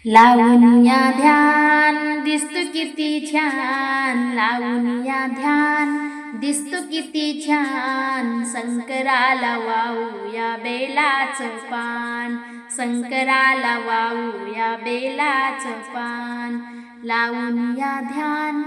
लावून या ध्यान दिसतो किती छान, लावून या ध्यान दिसतो किती छान. शंकराला वाहूया बेलाचं पान, शंकराला वाहूया बेलाचं पान. लावून या ध्यान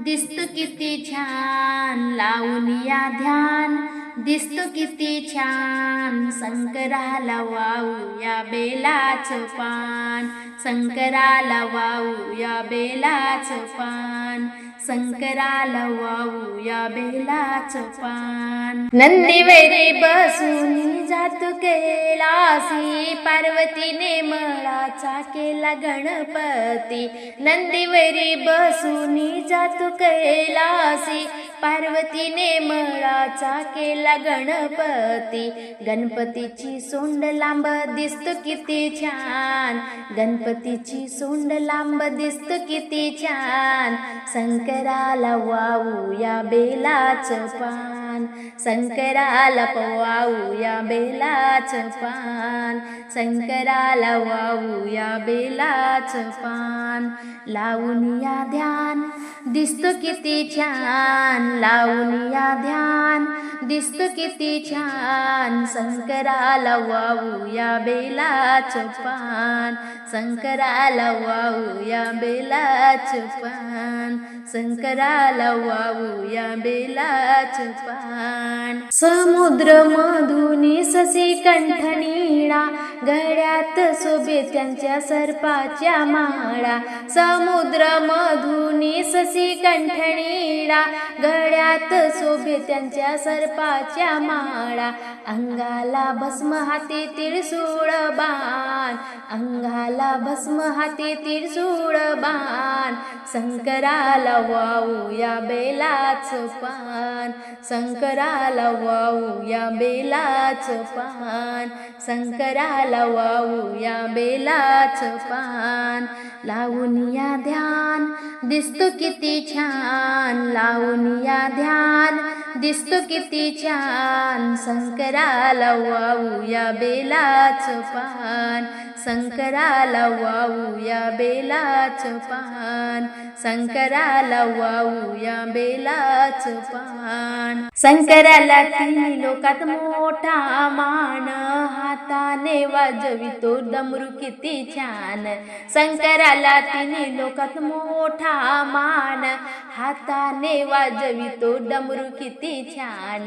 दिसतो किती छान, लावून या ध्यान दिसतो किती छान. शंकराला वाहूया बेलाचं पान, शंकराला वाहूया बेलाचं पान, शंकराला वाहूया बेलाचं पान. नंदीवरी बसून जातो कैलासी, पार्वतीने मळाचा केला गणपती. नंदीवरी बसून जातो कैलासी, पार्वतीने मळाचा केला गणपती. गणपतीची सोंड लांब दिसतो किती छान, गणपतीची सोंड लांब दिसतो किती छान. शंकराला वाहूया बेलाचं पान, शंकराला वाहूया बेलाचं पान, शंकराला वाहूया बेलाचं पान. लावून या ध्यान दिसतो किती छान, लावून या ध्यान दिसतो किती छान. शंकराला वाहूया बेलाचं पान, शंकराला वाहूया बेलाचं पान, शंकराला वाहूया बेलाचं पान. समुद्र मधुनी ससी कंठनीळा, गळ्यात शोभे त्यांच्या सर्पाच्या माळा. समुद्र मधुनी ससी कंठनीळा, गळ्यात शोभे त्यांच्या सर्पाच्या माळा. अंगाला भस्म हाती त्रिशूळ बाण, अंगाला भस्म हाती त्रिशूळ बाण. शंकराला वाहूया बेलाचं पान, शंकराला वाहूया बेलाचं पान, शंकराला वाहूया बेलाचं पान. लावून या ध्यान दिसतो किती छान, लावून या ध्यान दिसतो किती छान. शंकराला वाहूया बेलाचं पान, शंकराला वाहूया बेलाचं पान, शंकराला वाहूया बेलाचं पान. शंकराला तिन्ही लोकात मोठा मान, हाताने वाजवितो डमरू किती छान. शंकराला तिन्ही लोकात मोठा मान, हाताने वाजवितो डमरू किती छान.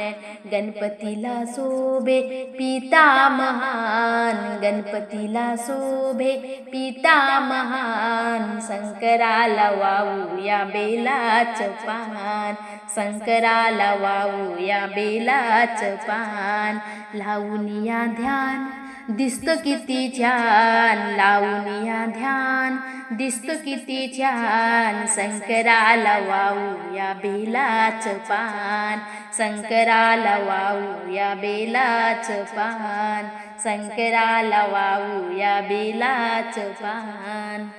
गणपतीला शोभे पिता महान, गणपतीला शोभे पिता महान. शंकराला वाहूया बेलाचं पान, शंकराला वाहूया बेलाचं पान. लावून या ध्यान दिसतो किती छान, लावून या ध्यान दिसतो किती छान. शंकराला वाहूया बेलाचं पान, शंकराला वाहूया बेलाचं पान, शंकराला वाहूया बेलाचं पान.